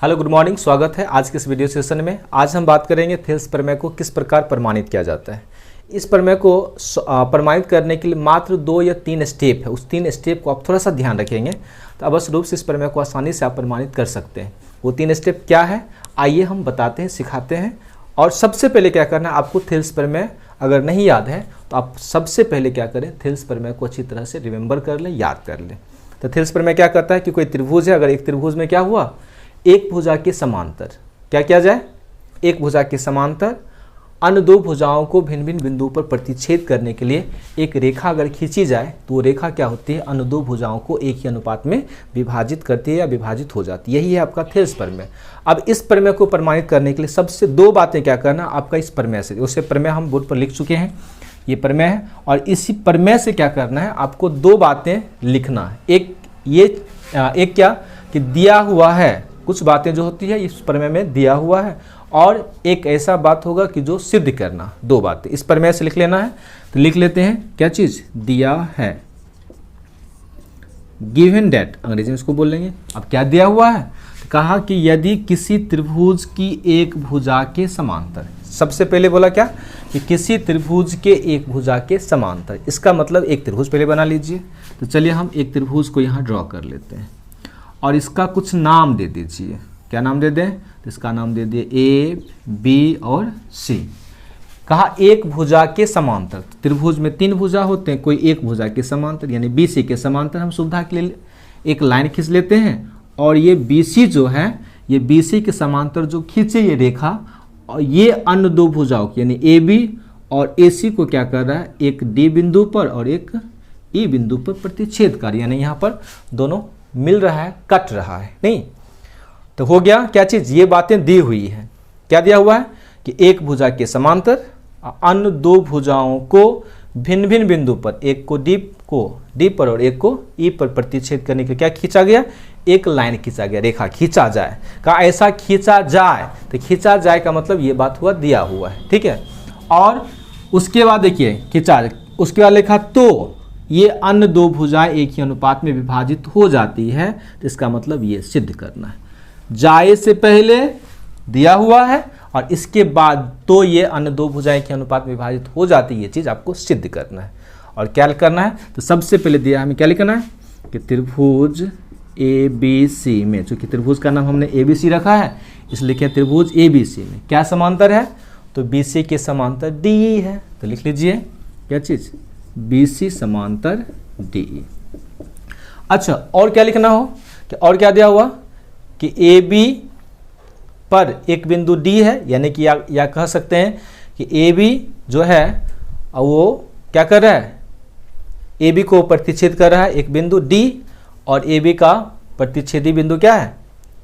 Hello good morning, स्वागत है आज के इस वीडियो सेशन में। आज हम बात करेंगे थेल्स प्रमेय को किस प्रकार प्रमाणित किया जाता है। इस प्रमेय को प्रमाणित करने के लिए मात्र 2 या 3 स्टेप है। उस 3 स्टेप को आप थोड़ा सा ध्यान रखेंगे तो अवश्य रूप से इस प्रमेय को आसानी से आप प्रमाणित कर सकते हैं। वो 3 स्टेप क्या है आइए हम बताते हैं, सिखाते हैं। और सबसे पहले क्या करना है, आपको थेल्स प्रमेय अगर नहीं याद है तो आप सबसे पहले क्या करें, थेल्स प्रमेय को अच्छी तरह से रिमेंबर कर लें, याद कर लें। तो थेल्स प्रमेय क्या करता है कि कोई त्रिभुज है, अगर एक त्रिभुज में क्या हुआ, एक भुजा के समांतर क्या किया जाए, एक भुजा के समांतर अन्य दो भुजाओं को भिन्न भिन्न बिंदुओं पर प्रतिच्छेद करने के लिए एक रेखा अगर खींची जाए तो वो रेखा क्या होती है, अन्य दो भुजाओं को एक ही अनुपात में विभाजित करती है या विभाजित हो जाती है। यही है आपका थेल्स प्रमेय। अब इस प्रमेय को प्रमाणित करने के लिए सबसे 2 बातें क्या करना आपका इस प्रमेय से, उसे प्रमेय हम बोर्ड पर लिख चुके हैं, ये प्रमेय है। और इसी प्रमेय से क्या करना है, आपको 2 बातें लिखना है। एक क्या कि दिया हुआ है, कुछ बातें जो होती है इस प्रमेय में दिया हुआ है, और एक ऐसा बात होगा कि जो सिद्ध करना। 2 बातें इस प्रमेय से लिख लेना है। तो लिख लेते हैं क्या चीज दिया है, गिवन दैट अंग्रेजी में इसको बोल लेंगे। अब क्या दिया हुआ है, तो कहा कि यदि किसी त्रिभुज की एक भुजा के समांतर, सबसे पहले बोला क्या कि किसी त्रिभुज के एक भुजा के समांतर, इसका मतलब एक त्रिभुज पहले बना लीजिए। तो चलिए हम एक त्रिभुज को यहाँ ड्रॉ कर लेते हैं और इसका कुछ नाम दे दीजिए। क्या नाम दे दें, तो इसका नाम दे दिए ए, बी और सी। कहा एक भुजा के समांतर, त्रिभुज में 3 भुजा होते हैं, कोई एक भुजा के समांतर यानी बी सी के समांतर हम सुविधा के लिए एक लाइन खींच लेते हैं। और ये बी सी जो है, ये बी सी के समांतर जो खींचे ये रेखा, और ये अन्य 2 भुजाओं यानी ए बी और ए सी को क्या कर रहा है, एक डी बिंदु पर और एक ई बिंदु पर प्रतिच्छेद कर, यानी यहाँ पर दोनों मिल रहा है, कट रहा है नहीं। तो हो गया क्या चीज, ये बातें दी हुई है। क्या दिया हुआ है कि एक भुजा के समांतर अन्य 2 भुजाओं को भिन्न भिन्न बिंदु पर, एक को डी पर और एक को ई पर प्रतिच्छेद करने के लिए क्या खींचा गया, एक लाइन खींचा गया, रेखा खींचा जाए। कहा ऐसा खींचा जाए, तो खींचा जाए का मतलब ये बात हुआ दिया हुआ है, ठीक है। और उसके बाद देखिए खींचा, उसके बाद लिखा तो ये अन्य 2 भुजाएं एक ही अनुपात में विभाजित हो जाती है, तो इसका मतलब ये सिद्ध करना है। जाए से पहले दिया हुआ है और इसके बाद तो ये अन्य 2 भुजाएं के अनुपात में विभाजित हो जाती है, ये चीज आपको सिद्ध करना है। और क्या करना है, तो सबसे पहले दिया हमें क्या लिखना है कि त्रिभुज ए बी सी में, चूंकि त्रिभुज का नाम हमने ए बी सी रखा है इसलिए लिखे त्रिभुज ए बी सी में क्या समांतर है, तो बी सी के समांतर डी है। तो लिख लीजिए क्या चीज, बी सी समांतर डी। अच्छा और क्या लिखना हो कि और क्या दिया हुआ कि ए बी पर एक बिंदु डी है, यानी कि या कह सकते हैं कि ए बी जो है वो क्या कर रहा है, ए बी को प्रतिच्छेद कर रहा है एक बिंदु डी, और ए बी का प्रतिच्छेदी बिंदु क्या है,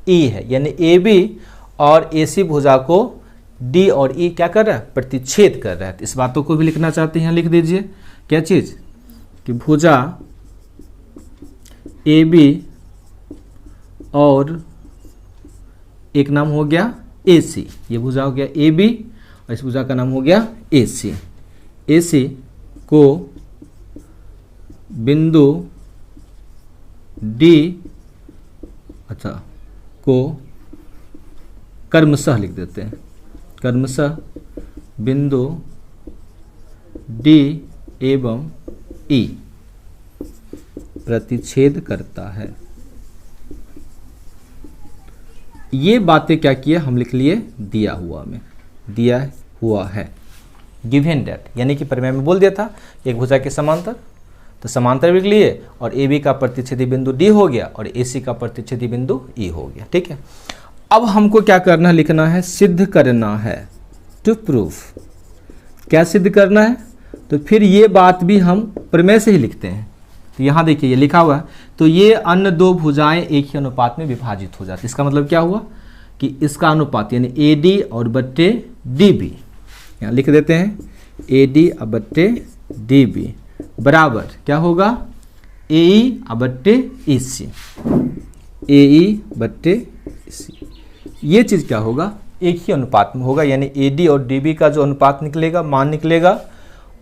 ई है। यानी ए बी और ए सी भुजा को डी और ई क्या कर रहा है, प्रतिच्छेद कर रहा है। इस बातों को भी लिखना चाहते हैं, लिख दीजिए क्या चीज कि भुजा ए बी और एक नाम हो गया ए सी, ये भुजा हो गया ए बी और इस भुजा का नाम हो गया ए सी। ए सी को बिंदु डी, अच्छा को कर्मशः लिख देते हैं, कर्मशः बिंदु डी एवं ई प्रतिच्छेद करता है। ये बातें क्या किए हम लिख लिए दिया हुआ में, दिया हुआ है गिवन दैट, यानी कि प्रमेय में बोल दिया था एक भुजा के समांतर, तो समांतर लिख लिए और ए बी का प्रतिच्छेदी बिंदु डी हो गया और ए सी का प्रतिच्छेदी बिंदु ई हो गया, ठीक है। अब हमको क्या करना है, लिखना है सिद्ध करना है, टू प्रूव। क्या सिद्ध करना है, तो फिर ये बात भी हम प्रमेय से ही लिखते हैं। तो यहाँ देखिए ये लिखा हुआ है, तो ये अन्य 2 भुजाएं एक ही अनुपात में विभाजित हो जाती है। इसका मतलब क्या हुआ कि इसका अनुपात यानी ए डी और बट्टे डी बी, यहाँ लिख देते हैं ए डी और बट्टे डी बी बराबर क्या होगा, ए ई और बट्टे ई सी, ए ई बट्टे ई सी। ये चीज़ क्या होगा, एक ही अनुपात में होगा, यानी ए डी और डी बी का जो अनुपात निकलेगा, मान निकलेगा,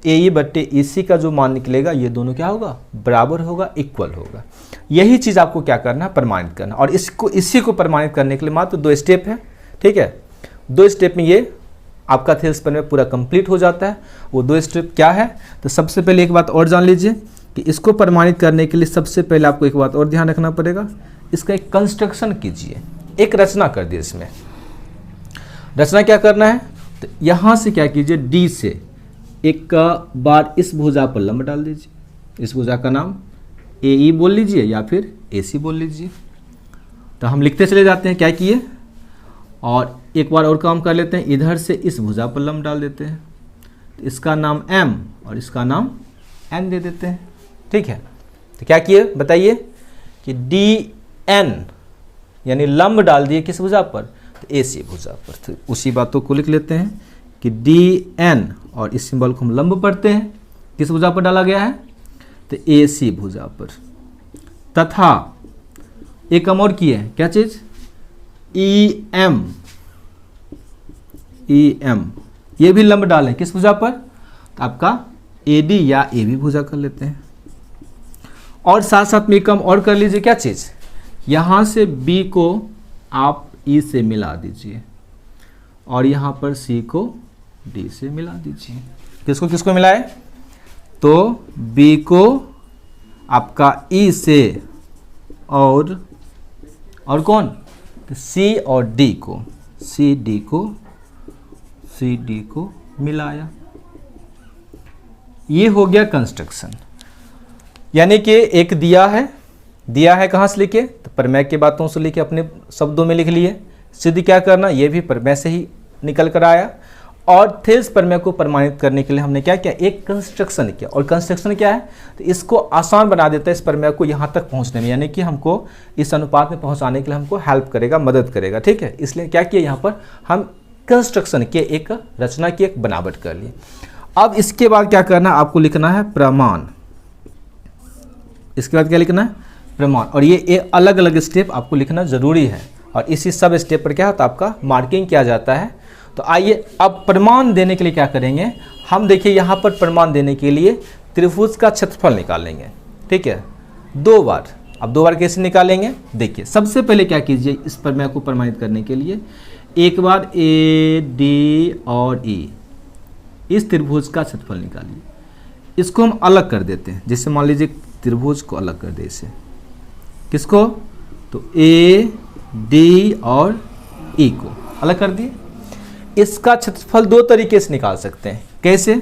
ए ई बट्टे ई सी का जो मान निकलेगा ये दोनों क्या होगा, बराबर होगा, इक्वल होगा। यही चीज़ आपको क्या करना है, प्रमाणित करना। और इसी को प्रमाणित करने के लिए मात्र 2 स्टेप है, ठीक है। 2 स्टेप में ये आपका थेल्स प्रमेय पूरा कंप्लीट हो जाता है। वो 2 स्टेप क्या है, तो सबसे पहले एक बात और जान लीजिए कि इसको प्रमाणित करने के लिए सबसे पहले आपको एक बात और ध्यान रखना पड़ेगा, इसका एक कंस्ट्रक्शन कीजिए, एक रचना कर दिए। इसमें रचना क्या करना है, तो यहाँ से क्या कीजिए, डी से एक बार इस भुजा पर लंब डाल दीजिए। इस भुजा का नाम ए ई बोल लीजिए या फिर ए सी बोल लीजिए। तो हम लिखते चले जाते हैं क्या किए, और एक बार और काम कर लेते हैं, इधर से इस भुजा पर लंब डाल देते हैं। तो इसका नाम एम और इसका नाम एन दे देते हैं, ठीक है। तो क्या किए बताइए कि डी एन यानी लंब डाल दिए किस भुजा पर, तो ए सी भुजा पर। तो उसी बातों को लिख लेते हैं कि डी एन और इस सिंबल को हम लंब पढ़ते हैं, किस भुजा पर डाला गया है, तो ए सी भुजा पर। तथा एक काम और किए, क्या चीज़, ई एम ये भी लंब डालें किस भुजा पर, तो आपका ए डी या ए बी भुजा कर लेते हैं। और साथ साथ में एक काम और कर लीजिए, क्या चीज़, यहाँ से बी को आप ई से मिला दीजिए और यहाँ पर सी को डी से मिला दीजिए। किसको किसको मिलाए, तो बी को आपका ई से और कौन, तो सी और डी को, सी डी को मिलाया। ये हो गया कंस्ट्रक्शन, यानी कि एक दिया है कहाँ से लिखे, तो प्रमेय के बातों से लिखे अपने शब्दों में लिख लिए। सिद्ध क्या करना, ये भी प्रमेय से ही निकल कर आया। और थेल्स प्रमेय को प्रमाणित करने के लिए हमने क्या किया, एक कंस्ट्रक्शन किया। और कंस्ट्रक्शन क्या है, तो इसको आसान बना देता है इस प्रमेय को यहाँ तक पहुँचने में, यानी कि हमको इस अनुपात में पहुँचाने के लिए हमको हेल्प करेगा, मदद करेगा, ठीक है। इसलिए क्या किया, यहाँ पर हम कंस्ट्रक्शन के एक रचना की एक बनावट कर ली। अब इसके बाद क्या करना, आपको लिखना है प्रमाण। इसके बाद क्या लिखना है, प्रमाण। और ये अलग अलग स्टेप आपको लिखना जरूरी है, और इसी सब स्टेप पर क्या होता है, आपका मार्किंग किया जाता है। तो आइए अब प्रमाण देने के लिए क्या करेंगे हम, देखिए यहाँ पर प्रमाण देने के लिए त्रिभुज का क्षेत्रफल निकालेंगे, ठीक है, 2 बार। अब 2 बार कैसे निकालेंगे, देखिए सबसे पहले क्या कीजिए, इस प्रमेय को प्रमाणित करने के लिए एक बार ए डी और ई इस त्रिभुज का क्षेत्रफल निकालिए। इसको हम अलग कर देते हैं, जैसे मान लीजिए त्रिभुज को अलग कर दे, इसे किसको, तो ए डी और ई को अलग कर दिए। इसका क्षेत्रफल 2 तरीके से निकाल सकते हैं, कैसे,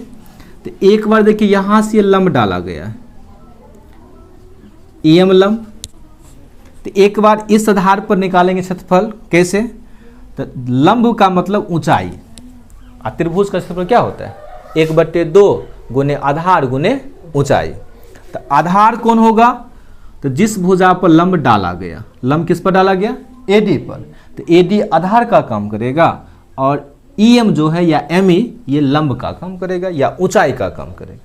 तो एक बार देखिए यहां से लंब डाला गया है, एम लंब। तो एक बार इस आधार पर निकालेंगे क्षेत्रफल, कैसे, तो लंब का मतलब ऊंचाई, और त्रिभुज का क्षेत्रफल क्या होता है, 1/2 गुने आधार गुने ऊंचाई। तो आधार कौन होगा, तो जिस भुजा पर लंब डाला गया, लंब किस पर डाला गया, एडी पर, तो एडी आधार का काम करेगा, और ईएम जो है या एम ये लंब का काम करेगा या ऊंचाई का काम करेगा।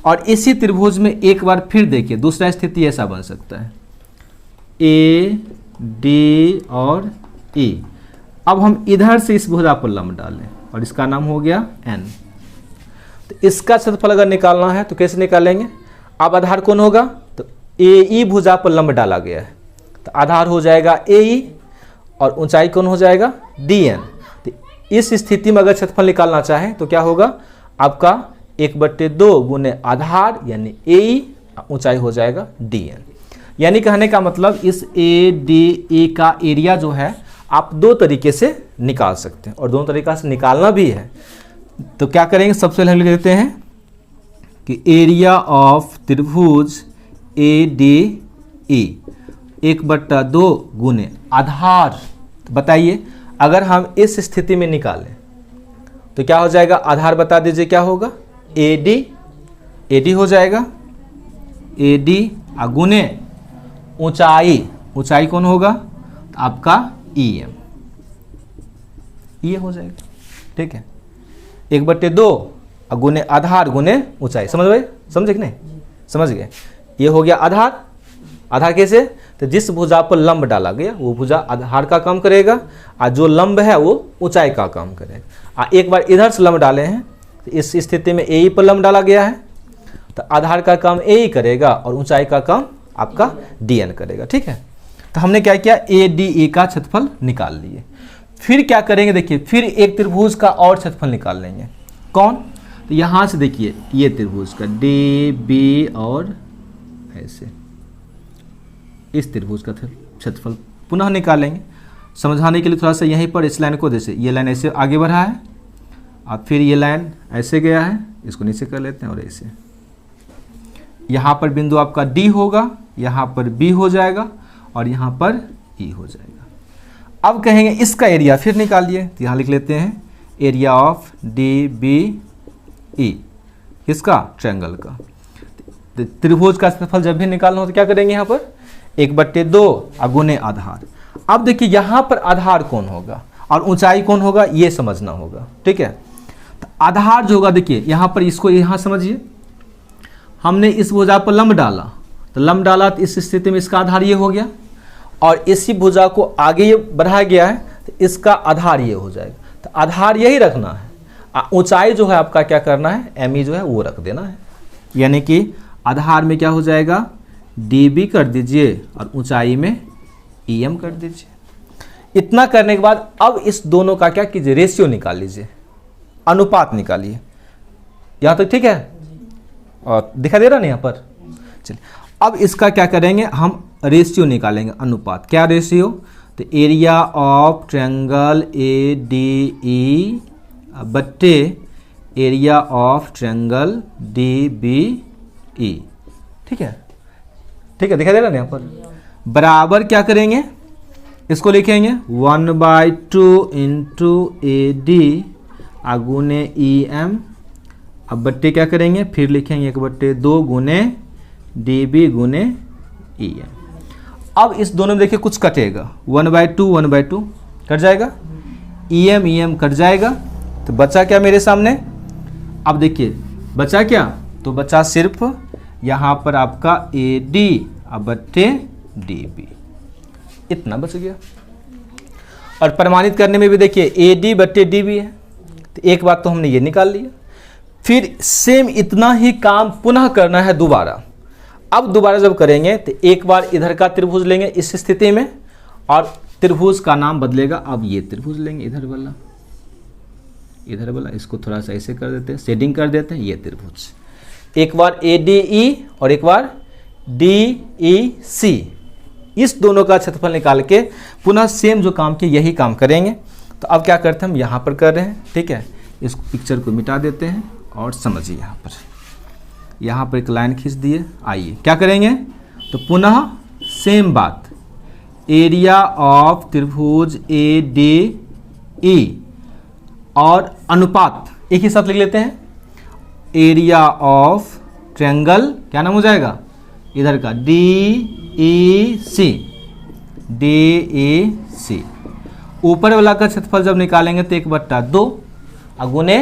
और इसी त्रिभुज में एक बार फिर देखिए दूसरा स्थिति ऐसा बन सकता है, ए डी और ई। अब हम इधर से इस भुजा पर लंब डालें और इसका नाम हो गया एन। तो इसका क्षेत्रफल अगर निकालना है तो कैसे निकालेंगे, अब आधार कौन होगा, तो ए ई भुजा पर लंब डाला गया है, तो आधार हो जाएगा ए ई और ऊंचाई कौन हो जाएगा, डी एन। तो इस स्थिति में अगर क्षेत्रफल निकालना चाहें तो क्या होगा, आपका 1/2 गुने आधार यानी ए ई, ऊंचाई हो जाएगा डी एन। यानी कहने का मतलब इस ए डी ई का एरिया जो है आप 2 तरीके से निकाल सकते हैं, और दोनों तरीका से निकालना भी है। तो क्या करेंगे, सबसे पहले लिख देते हैं कि एरिया ऑफ त्रिभुज ए डी ई 1/2 गुने आधार। तो बताइए अगर हम इस स्थिति में निकालें तो क्या हो जाएगा, आधार बता दीजिए क्या होगा, ए डी हो जाएगा, ए डी गुने ऊंचाई कौन होगा, तो आपका ई एम, ये हो जाएगा, ठीक है। 1/2 गुने आधार गुने ऊंचाई, समझ गए, समझे कि नहीं, समझ गए। ये हो गया आधार। आधार कैसे, तो जिस भुजा पर लंब डाला गया वो भुजा आधार का काम करेगा, और जो लंब है वो ऊंचाई का काम करेगा। एक बार इधर से लंब डाले हैं तो इस स्थिति में ए ई पर लंब डाला गया है, तो आधार का काम ए ई करेगा और ऊंचाई का काम आपका डी एन करेगा। ठीक है, तो हमने क्या किया, ए डी ई का क्षेत्रफल निकाल लिए। फिर क्या करेंगे, देखिए फिर एक त्रिभुज का और क्षेत्रफल निकाल लेंगे। कौन, तो यहाँ से देखिए ये त्रिभुज का डी बी और ऐसे इस त्रिभुज का क्षेत्रफल पुनः निकालेंगे। समझाने के लिए थोड़ा सा यहीं पर इस लाइन को, जैसे ये लाइन ऐसे आगे बढ़ा है और फिर ये लाइन ऐसे गया है, इसको नीचे कर लेते हैं और ऐसे यहाँ पर बिंदु आपका डी होगा, यहाँ पर बी हो जाएगा और यहाँ पर ई हो जाएगा। अब कहेंगे इसका एरिया फिर निकालिए, तो यहाँ लिख लेते हैं area of D B E, इसका ट्रायंगल का। त्रिभुज का क्षेत्रफल जब भी निकालना हो तो क्या करेंगे, यहाँ पर 1/2 गुने आधार। अब देखिए यहाँ पर आधार कौन होगा और ऊंचाई कौन होगा, ये समझना होगा। ठीक है, तो आधार जो होगा, देखिए यहाँ पर इसको यहाँ समझिए, हमने इस भुजा पर लंब डाला, तो लंब डाला तो इस स्थिति में इसका आधार ये हो गया, और इसी भुजा को आगे ये बढ़ाया गया है तो इसका आधार ये हो जाएगा। तो आधार यही रखना है, ऊंचाई जो है आपका क्या करना है, एम ई जो है वो रख देना है। यानी कि आधार में क्या हो जाएगा, डी बी कर दीजिए और ऊंचाई में ई एम कर दीजिए। इतना करने के बाद अब इस दोनों का क्या कीजिए, रेशियो निकाल लीजिए, अनुपात निकालिए। यहाँ तक ठीक है, और दिखा दे रहा ना यहाँ पर। चलिए अब इसका क्या करेंगे, हम रेशियो निकालेंगे, अनुपात। क्या रेशियो, तो area of triangle A D E बट्टे area of triangle D B E. ठीक है, ठीक है, दिखा दे रहा ना यहाँ पर। बराबर क्या करेंगे, इसको लिखेंगे 1/2 इंटू ए डी गुने ई एम। अब बट्टे क्या करेंगे, फिर लिखेंगे 1/2 गुने डी बी गुने ई एम। अब इस दोनों में देखिए कुछ कटेगा, 1/2 कट जाएगा, ई एम कट जाएगा, तो बचा क्या मेरे सामने। अब देखिए बचा क्या, तो बचा सिर्फ यहाँ पर आपका ए डी बट्टे डी बी, इतना बच गया। और प्रमाणित करने में भी देखिए ए डी बट्टे डी बी है, तो एक बात तो हमने ये निकाल लिया। फिर सेम इतना ही काम पुनः करना है दोबारा। अब दोबारा जब करेंगे तो एक बार इधर का त्रिभुज लेंगे इस स्थिति में, और त्रिभुज का नाम बदलेगा। अब ये त्रिभुज लेंगे इधर वाला, इसको थोड़ा सा ऐसे कर देते हैं, शेडिंग कर देते हैं, ये त्रिभुज। एक बार ए डी ई और एक बार डी ई सी, इस दोनों का क्षेत्रफल निकाल के पुनः सेम जो काम किए यही काम करेंगे। तो अब क्या करते हैं, हम यहाँ पर कर रहे हैं। ठीक है, इस पिक्चर को मिटा देते हैं और समझिए, यहाँ पर एक लाइन खींच दिए। आइए क्या करेंगे, तो पुनः सेम बात, एरिया ऑफ त्रिभुज ए डी ई और अनुपात एक ही साथ लिख लेते हैं। एरिया ऑफ ट्रायंगल क्या नाम हो जाएगा इधर का, डी ई सी। ऊपर वाला का क्षेत्रफल जब निकालेंगे तो 1/2 गुने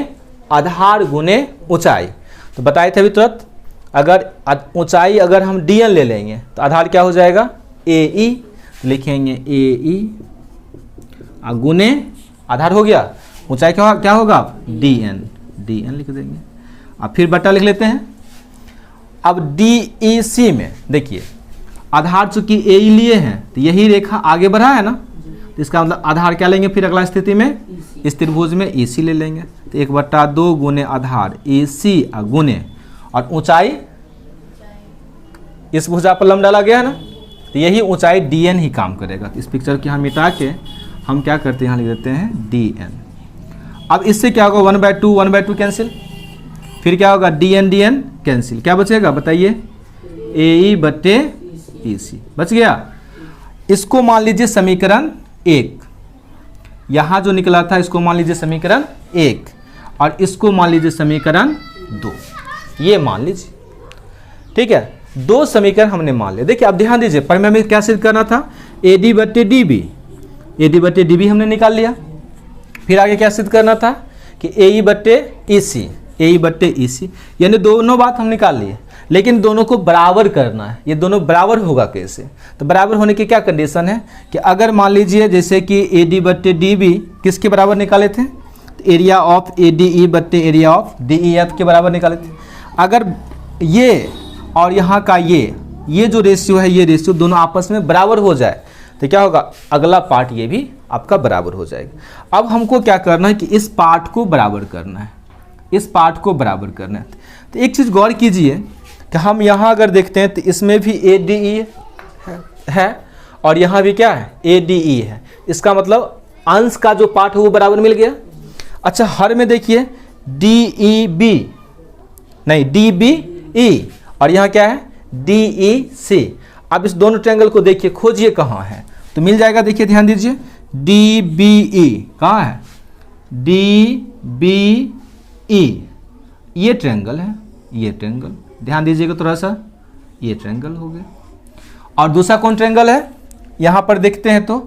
आधार गुने ऊंचाई। तो बताए थे अभी तुरंत, अगर ऊंचाई अगर हम डी एन ले लेंगे तो आधार क्या हो जाएगा, ए ई, लिखेंगे ए ई गुने आधार हो गया, ऊंचाई क्या होगा, डी एन लिख देंगे। अब फिर बट्टा लिख लेते हैं। अब डी ई सी में देखिए आधार चूंकि ए ई लिए हैं तो यही रेखा आगे बढ़ा है ना, तो इसका मतलब आधार क्या लेंगे, फिर अगला स्थिति में इस त्रिभुज में ई सी ले लेंगे। तो 1/2 गुने आधार ए सी गुने और ऊंचाई इस भुजा पर लंब डाला गया है ना, तो यही ऊंचाई डी एन ही काम करेगा। तो इस पिक्चर को यहाँ मिटा के हम क्या करते हैं, यहाँ लिख देते हैं डी एन। अब इससे क्या होगा, 1/2 कैंसिल, फिर क्या होगा, डी एन कैंसिल, क्या बचेगा बताइए, ए ई बट्टे ई सी बच गया। इसको मान लीजिए समीकरण 1, यहाँ जो निकला था इसको मान लीजिए समीकरण 1 और इसको मान लीजिए समीकरण 2, ये मान लीजिए। ठीक है, 2 समीकरण हमने मान लिया। देखिए अब ध्यान दीजिए, पर हमें क्या सिद्ध करना था, ए डी बट्टे डी बी हमने निकाल लिया। फिर आगे क्या सिद्ध करना था कि ए ई बट्टे ई सी, यानी दोनों बात हम निकाल लिए, लेकिन दोनों को बराबर करना है। ये दोनों बराबर होगा कैसे, तो बराबर होने की क्या कंडीशन है कि अगर मान लीजिए जैसे कि ए डी बट्टे डी बी किसके बराबर निकाले थे, एरिया ऑफ ADE बट्टे एरिया ऑफ DEF के बराबर निकाले थे। अगर ये और यहाँ का ये जो रेशियो है, ये रेशियो दोनों आपस में बराबर हो जाए तो क्या होगा, अगला पार्ट ये भी आपका बराबर हो जाएगा। अब हमको क्या करना है कि इस पार्ट को बराबर करना है, इस पार्ट को बराबर करना है। तो एक चीज़ गौर कीजिए कि हम यहाँ अगर देखते हैं तो इसमें भी ADE है और यहाँ भी क्या है, ADE है। इसका मतलब अंश का जो पार्ट है वो बराबर मिल गया। अच्छा, हर में देखिए DEB नहीं DBE और यहाँ क्या है DEC। अब इस दोनों ट्रायंगल को देखिए, खोजिए कहाँ है तो मिल जाएगा। देखिए ध्यान दीजिए, DBE कहाँ है, DBE ये ट्रायंगल है, ये ट्रायंगल ध्यान दीजिएगा थोड़ा सा, ये ट्रायंगल हो गया। और दूसरा कौन ट्रायंगल है, यहाँ पर देखते हैं तो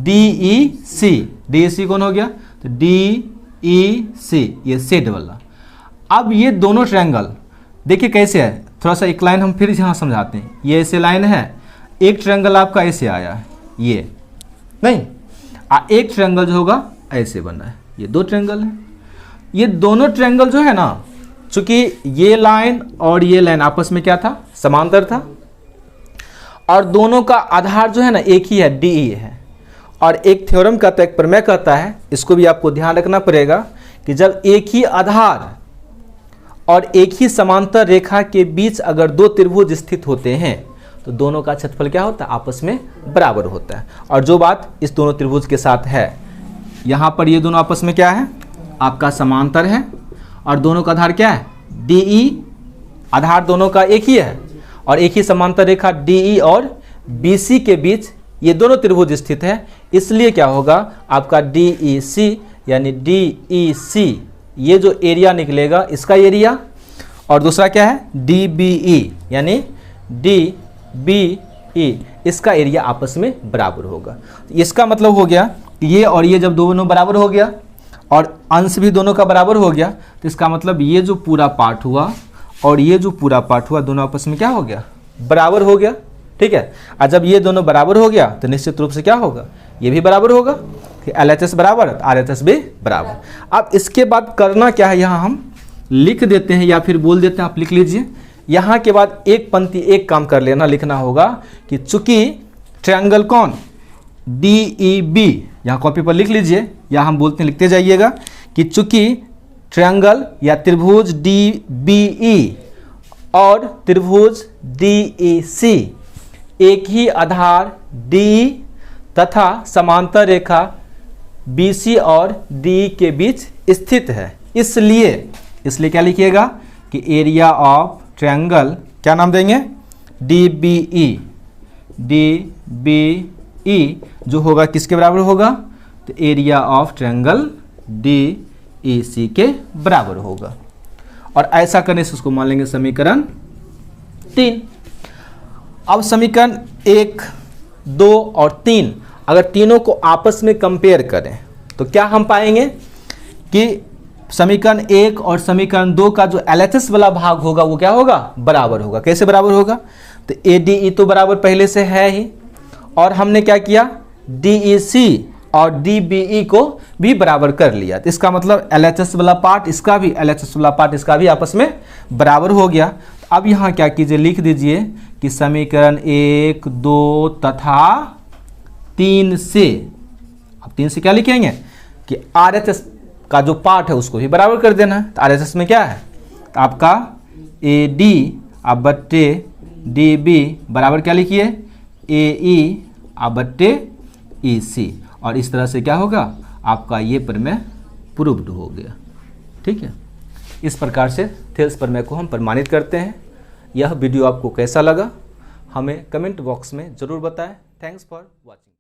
DEC, DEC कौन हो गया, तो DEC ये सेट वाला। अब ये दोनों ट्रायंगल देखिए कैसे है, थोड़ा सा एक लाइन हम फिर यहाँ समझाते हैं। ये ऐसे लाइन है, एक ट्रायंगल आपका ऐसे आया है, ये नहीं, एक ट्रायंगल जो होगा ऐसे बना है। ये दो ट्रायंगल है, ये दोनों ट्रायंगल जो है ना, चूंकि ये लाइन और ये लाइन आपस में क्या था, समांतर था, और दोनों का आधार जो है ना एक ही है, DE है। और एक थ्योरम कहता है, एक प्रमेय कहता है, इसको भी आपको ध्यान रखना पड़ेगा कि जब एक ही आधार और एक ही समांतर रेखा के बीच अगर दो त्रिभुज स्थित होते हैं तो दोनों का क्षेत्रफल क्या होता है, आपस में बराबर होता है। और जो बात इस दोनों त्रिभुज के साथ है, यहाँ पर ये दोनों आपस में क्या है, आपका समांतर है और दोनों का आधार क्या है, DE। आधार दोनों का एक ही है और एक ही समांतर रेखा DE और BC के बीच ये दोनों त्रिभुज स्थित है। इसलिए क्या होगा, आपका DEC यानी DEC ये जो एरिया निकलेगा इसका एरिया, और दूसरा क्या है DBE यानी DBE इसका एरिया आपस में बराबर होगा। इसका मतलब हो गया कि ये और ये जब दोनों बराबर हो गया और अंश भी दोनों का बराबर हो गया, तो इसका मतलब ये जो पूरा पार्ट हुआ और ये जो पूरा पार्ट हुआ दोनों आपस में क्या हो गया, बराबर हो गया। ठीक है, और जब ये दोनों बराबर हो गया तो निश्चित रूप से क्या होगा, ये भी बराबर होगा। LHS बराबर, RHS भी बराबर। अब इसके बाद करना क्या है, यहाँ हम लिख देते हैं या फिर बोल देते हैं, आप लिख लीजिए। यहाँ के बाद एक पंक्ति एक काम कर लेना, लिखना होगा कि चूंकि ट्रायंगल कौन DEB, यहाँ कॉपी पर लिख लीजिए या हम बोलते हैं लिखते जाइएगा कि चूंकि ट्रायंगल या त्रिभुज DBE और त्रिभुज DEC एक ही आधार DE तथा समांतर रेखा BC और DE के बीच स्थित है, इसलिए क्या लिखिएगा कि एरिया ऑफ ट्रायंगल क्या नाम देंगे, DBE जो होगा किसके बराबर होगा, तो एरिया ऑफ ट्रायंगल DEC के बराबर होगा। और ऐसा करने से उसको मान लेंगे समीकरण 3। अब समीकरण 1, 2 और 3 अगर तीनों को आपस में कंपेयर करें तो क्या हम पाएंगे कि समीकरण 1 और समीकरण 2 का जो LHS वाला भाग होगा वो क्या होगा, बराबर होगा। कैसे बराबर होगा, तो ADE तो बराबर पहले से है ही, और हमने क्या किया DEC और DBE को भी बराबर कर लिया। तो इसका मतलब LHS वाला पार्ट इसका भी, LHS वाला पार्ट इसका भी आपस में बराबर हो गया। अब यहाँ क्या कीजिए, लिख दीजिए कि समीकरण 1, 2 तथा 3 से, अब 3 से क्या लिखेंगे कि RHS का जो पार्ट है उसको भी बराबर कर देना है। तो RHS में क्या है, तो आपका AD आप बट्टे DB बराबर क्या लिखिए AE आप बट्टे EC, और इस तरह से क्या होगा, आपका ये प्रमेय प्रूव्ड हो गया। ठीक है, इस प्रकार से थेल्स प्रमेय को हम प्रमाणित करते हैं। यह वीडियो आपको कैसा लगा हमें कमेंट बॉक्स में ज़रूर बताएं। Thanks for watching.